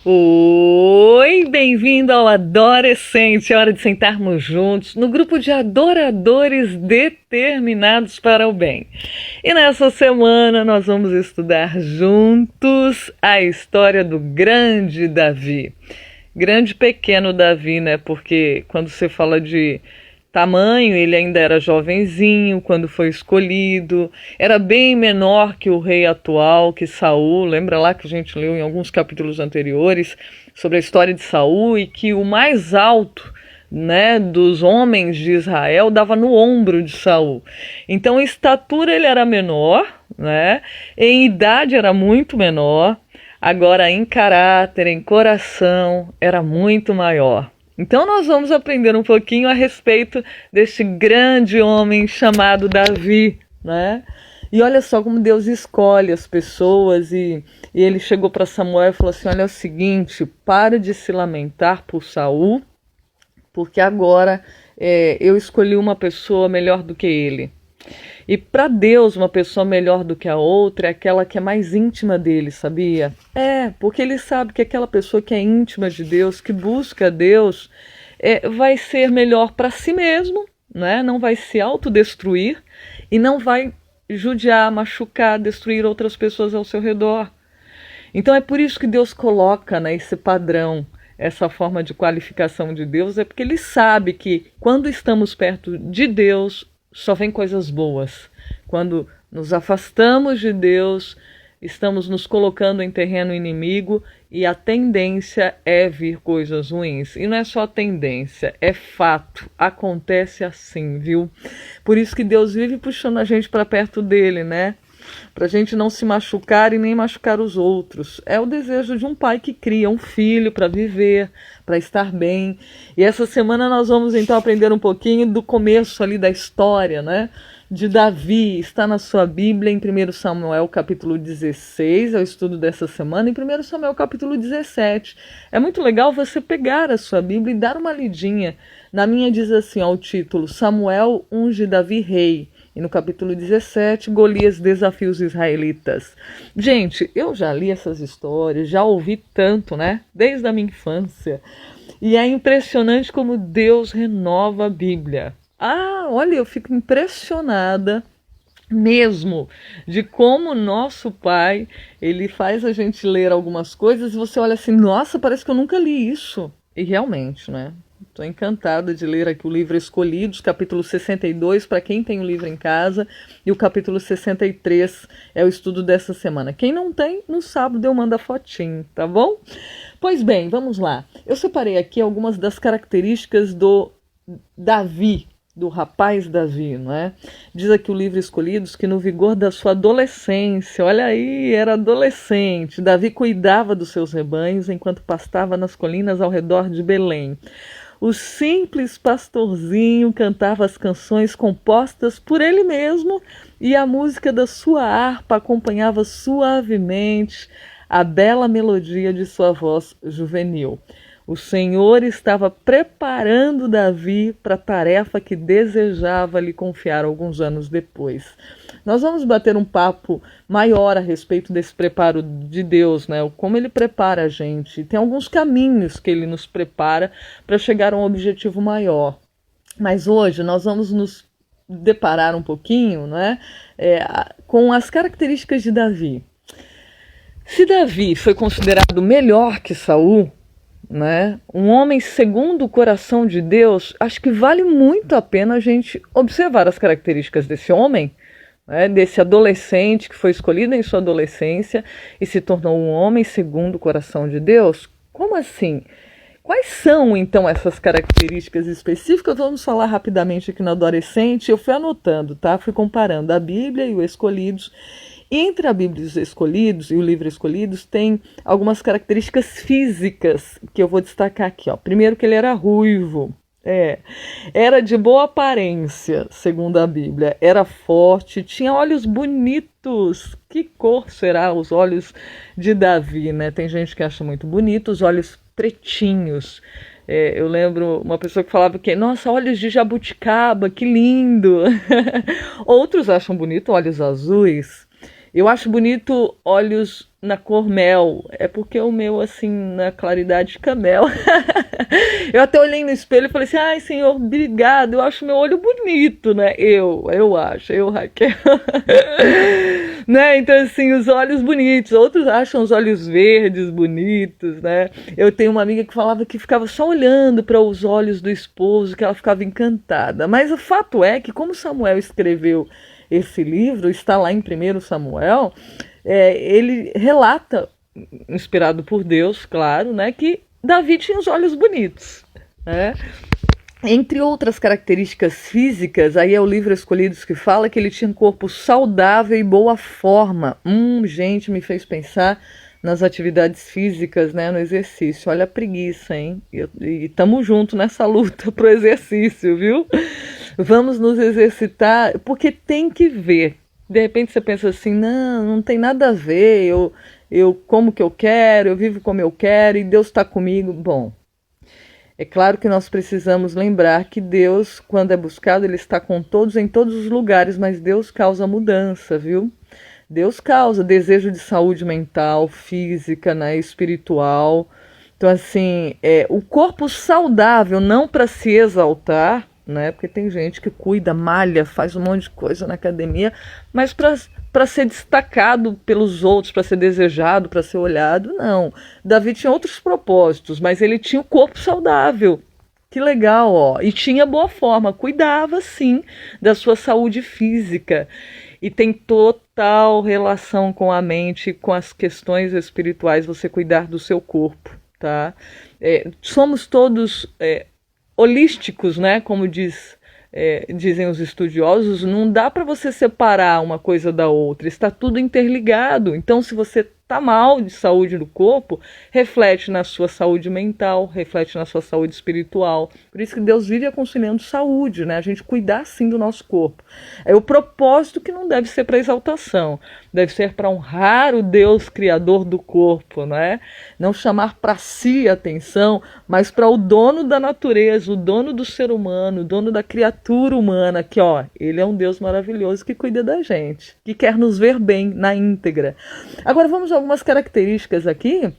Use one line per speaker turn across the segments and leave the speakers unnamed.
Oi, bem-vindo ao Adorescente, é hora de sentarmos juntos no grupo de adoradores determinados para o bem. E nessa semana nós vamos estudar juntos a história do grande Davi. Grande pequeno Davi, né? Porque quando você fala de tamanho, ele ainda era jovenzinho quando foi escolhido, era bem menor que o rei atual, que Saul. Lembra lá que a gente leu em alguns capítulos anteriores sobre a história de Saul e que o mais alto, né, dos homens de Israel dava no ombro de Saul. Então em estatura ele era menor, né? Em idade era muito menor, agora em caráter, em coração era muito maior. Então nós vamos aprender um pouquinho a respeito deste grande homem chamado Davi, né? E olha só como Deus escolhe as pessoas e ele chegou para Samuel e falou assim: olha, é o seguinte, para de se lamentar por Saul, porque agora eu escolhi uma pessoa melhor do que ele. E para Deus, uma pessoa melhor do que a outra é aquela que é mais íntima dele, sabia? Porque ele sabe que aquela pessoa que é íntima de Deus, que busca Deus, vai ser melhor para si mesmo, né? Não vai se autodestruir e não vai judiar, machucar, destruir outras pessoas ao seu redor. Então é por isso que Deus coloca, né, esse padrão, essa forma de qualificação de Deus, é porque ele sabe que quando estamos perto de Deus, só vem coisas boas. Quando nos afastamos de Deus, estamos nos colocando em terreno inimigo e a tendência é vir coisas ruins. E não é só tendência, é fato. Acontece assim, viu? Por isso que Deus vive puxando a gente para perto dele, né? Para a gente não se machucar e nem machucar os outros. É o desejo de um pai que cria um filho para viver, para estar bem. E essa semana nós vamos então aprender um pouquinho do começo ali da história, né, de Davi. Está na sua Bíblia em 1 Samuel capítulo 16, é o estudo dessa semana, em 1 Samuel capítulo 17. É muito legal você pegar a sua Bíblia e dar uma lidinha. Na minha diz assim, ó, o título: Samuel unge Davi rei. E no capítulo 17, Golias desafia os israelitas. Gente, eu já li essas histórias, já ouvi tanto, né? Desde a minha infância. E é impressionante como Deus renova a Bíblia. Olha, eu fico impressionada mesmo de como nosso Pai, ele faz a gente ler algumas coisas e você olha assim, nossa, parece que eu nunca li isso. E realmente, né? Estou encantada de ler aqui o livro Escolhidos, capítulo 62, para quem tem o livro em casa, e o capítulo 63 é o estudo dessa semana. Quem não tem, no sábado eu mando a fotinho, tá bom? Pois bem, vamos lá. Eu separei aqui algumas das características do Davi, do rapaz Davi, não é? Diz aqui o livro Escolhidos que no vigor da sua adolescência, olha aí, era adolescente, Davi cuidava dos seus rebanhos enquanto pastava nas colinas ao redor de Belém. O simples pastorzinho cantava as canções compostas por ele mesmo e a música da sua harpa acompanhava suavemente a bela melodia de sua voz juvenil. O Senhor estava preparando Davi para a tarefa que desejava lhe confiar alguns anos depois. Nós vamos bater um papo maior a respeito desse preparo de Deus, né? Como ele prepara a gente. Tem alguns caminhos que ele nos prepara para chegar a um objetivo maior. Mas hoje nós vamos nos deparar um pouquinho, né, com as características de Davi. Se Davi foi considerado melhor que Saul, né, um homem segundo o coração de Deus, acho que vale muito a pena a gente observar as características desse homem, né, desse adolescente que foi escolhido em sua adolescência e se tornou um homem segundo o coração de Deus. Como assim? Quais são, então, essas características específicas? Vamos falar rapidamente aqui no Adolescente. Eu fui anotando, tá? Fui comparando a Bíblia e o Escolhidos. E entre a Bíblia e os Escolhidos e o livro Escolhidos tem algumas características físicas que eu vou destacar aqui, ó. Primeiro que ele era ruivo. Era de boa aparência, segundo a Bíblia. Era forte, tinha olhos bonitos. Que cor será os olhos de Davi, né? Tem gente que acha muito bonito os olhos pretinhos. Eu lembro uma pessoa que falava que, nossa, olhos de jabuticaba, que lindo. Outros acham bonito olhos azuis. Eu acho bonito olhos na cor mel, é porque o meu, assim, na claridade fica mel. Eu até olhei no espelho e falei assim, ai, Senhor, obrigado, eu acho meu olho bonito, né? Eu acho, Raquel. Né? Então, assim, os olhos bonitos, outros acham os olhos verdes bonitos, né? Eu tenho uma amiga que falava que ficava só olhando para os olhos do esposo, que ela ficava encantada. Mas o fato é que, como Samuel escreveu esse livro, está lá em 1 Samuel, ele relata, inspirado por Deus, claro, né, que Davi tinha os olhos bonitos, né? Entre outras características físicas, aí é o livro Escolhidos que fala que ele tinha um corpo saudável e boa forma. Gente, me fez pensar nas atividades físicas, né, no exercício. Olha a preguiça, hein? E estamos juntos nessa luta pro exercício, viu? Vamos nos exercitar, porque tem que ver. De repente você pensa assim, não tem nada a ver, eu como que eu quero, eu vivo como eu quero e Deus está comigo. Bom, é claro que nós precisamos lembrar que Deus, quando é buscado, Ele está com todos em todos os lugares, mas Deus causa mudança, viu? Deus causa desejo de saúde mental, física, né, espiritual. Então, assim, o corpo saudável, não para se exaltar, né? Porque tem gente que cuida, malha, faz um monte de coisa na academia, mas para ser destacado pelos outros, para ser desejado, para ser olhado, não. Davi tinha outros propósitos, mas ele tinha o corpo saudável. Que legal, ó. E tinha boa forma, cuidava sim da sua saúde física. E tem total relação com a mente, com as questões espirituais, você cuidar do seu corpo, tá? Somos todos holísticos, né? Como dizem os estudiosos, não dá para você separar uma coisa da outra, está tudo interligado. Então, se você está mal de saúde do corpo, reflete na sua saúde mental, reflete na sua saúde espiritual. Por isso que Deus vive aconselhando saúde, né? A gente cuidar sim do nosso corpo. É o propósito que não deve ser para exaltação, deve ser para honrar o Deus criador do corpo, né? Não chamar para si atenção, mas para o dono da natureza, o dono do ser humano, o dono da criatura humana, que ó, ele é um Deus maravilhoso que cuida da gente, que quer nos ver bem na íntegra. Agora vamos a algumas características aqui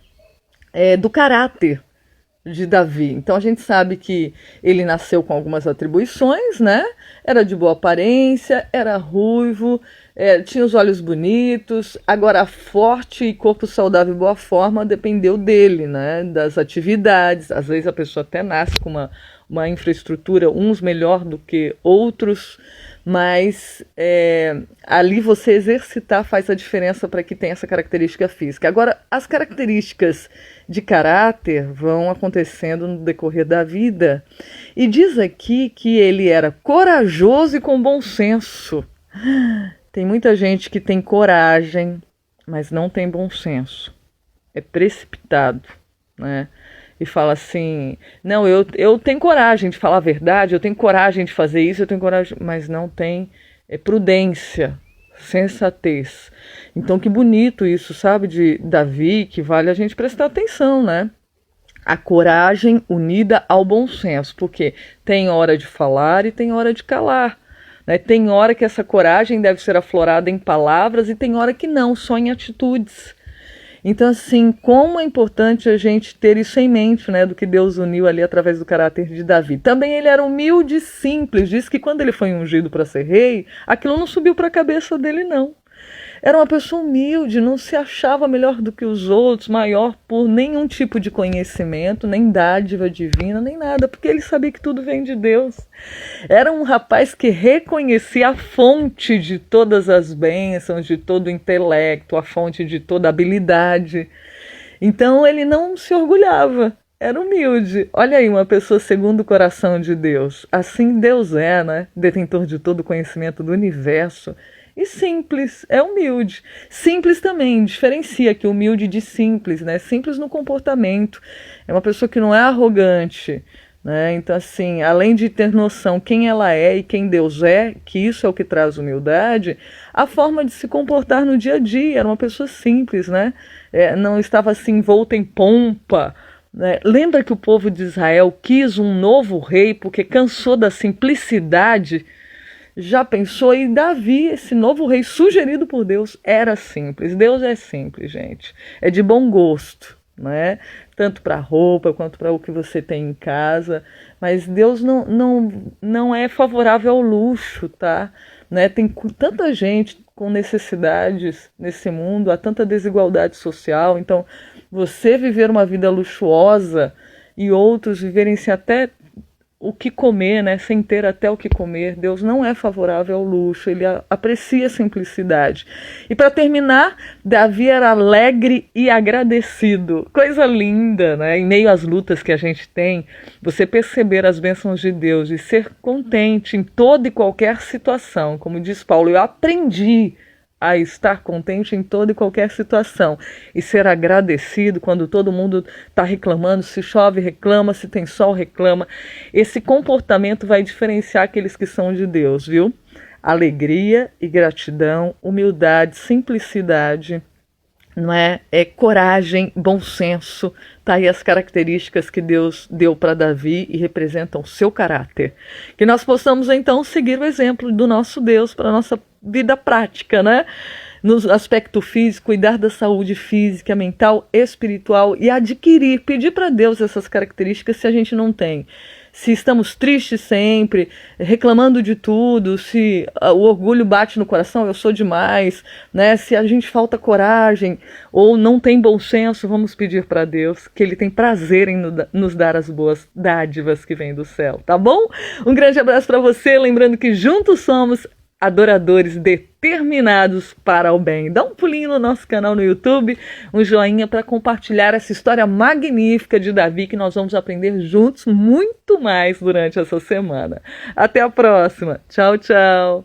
do caráter de Davi. Então a gente sabe que ele nasceu com algumas atribuições, né? Era de boa aparência, era ruivo, tinha os olhos bonitos. Agora, forte e corpo saudável e boa forma dependeu dele, né? Das atividades. Às vezes a pessoa até nasce com uma infraestrutura, uns melhor do que outros, mas ali você exercitar faz a diferença para que tenha essa característica física. Agora, as características de caráter vão acontecendo no decorrer da vida. E diz aqui que ele era corajoso e com bom senso. Tem muita gente que tem coragem, mas não tem bom senso. É precipitado, né? E fala assim, não, eu tenho coragem de falar a verdade, eu tenho coragem de fazer isso, eu tenho coragem, mas não tem prudência, sensatez. Então que bonito isso, sabe, de Davi, que vale a gente prestar atenção, né? A coragem unida ao bom senso, porque tem hora de falar e tem hora de calar. Né? Tem hora que essa coragem deve ser aflorada em palavras e tem hora que não, só em atitudes. Então, assim, como é importante a gente ter isso em mente, né, do que Deus uniu ali através do caráter de Davi. Também ele era humilde e simples. Diz que quando ele foi ungido para ser rei, aquilo não subiu para a cabeça dele, não. Era uma pessoa humilde, não se achava melhor do que os outros, maior por nenhum tipo de conhecimento, nem dádiva divina, nem nada, porque ele sabia que tudo vem de Deus. Era um rapaz que reconhecia a fonte de todas as bênçãos, de todo o intelecto, a fonte de toda a habilidade. Então ele não se orgulhava, era humilde. Olha aí, uma pessoa segundo o coração de Deus. Assim Deus é, né? Detentor de todo o conhecimento do universo. E simples, é humilde. Simples também, diferencia aqui humilde de simples, né? Simples no comportamento. É uma pessoa que não é arrogante, né? Então, assim, além de ter noção quem ela é e quem Deus é, que isso é o que traz humildade, a forma de se comportar no dia a dia. Era uma pessoa simples, né? Não estava assim envolta em pompa, né? Lembra que o povo de Israel quis um novo rei porque cansou da simplicidade Já pensou? E Davi, esse novo rei sugerido por Deus, era simples. Deus é simples, gente. É de bom gosto, né? Tanto para roupa quanto para o que você tem em casa. Mas Deus não é favorável ao luxo, tá? Né? Tem tanta gente com necessidades nesse mundo, há tanta desigualdade social. Então, você viver uma vida luxuosa e outros viverem sem até o que comer, né? Sem ter até o que comer. Deus não é favorável ao luxo, ele aprecia a simplicidade. E para terminar, Davi era alegre e agradecido. Coisa linda, né? Em meio às lutas que a gente tem, você perceber as bênçãos de Deus e ser contente em toda e qualquer situação. Como diz Paulo, eu aprendi a estar contente em toda e qualquer situação e ser agradecido quando todo mundo está reclamando, se chove reclama, se tem sol reclama. Esse comportamento vai diferenciar aqueles que são de Deus, viu? Alegria e gratidão, humildade, simplicidade, não é? É coragem, bom senso, tá aí as características que Deus deu para Davi e representam o seu caráter. Que nós possamos então seguir o exemplo do nosso Deus para a nossa vida prática, né? No aspecto físico, cuidar da saúde física, mental, espiritual e adquirir, pedir para Deus essas características se a gente não tem. Se estamos tristes sempre, reclamando de tudo, se o orgulho bate no coração, eu sou demais, né? Se a gente falta coragem ou não tem bom senso, vamos pedir para Deus que Ele tem prazer em nos dar as boas dádivas que vêm do céu, tá bom? Um grande abraço para você, lembrando que juntos somos adoradores determinados para o bem. Dá um pulinho no nosso canal no YouTube, um joinha para compartilhar essa história magnífica de Davi que nós vamos aprender juntos muito mais durante essa semana. Até a próxima. Tchau, tchau.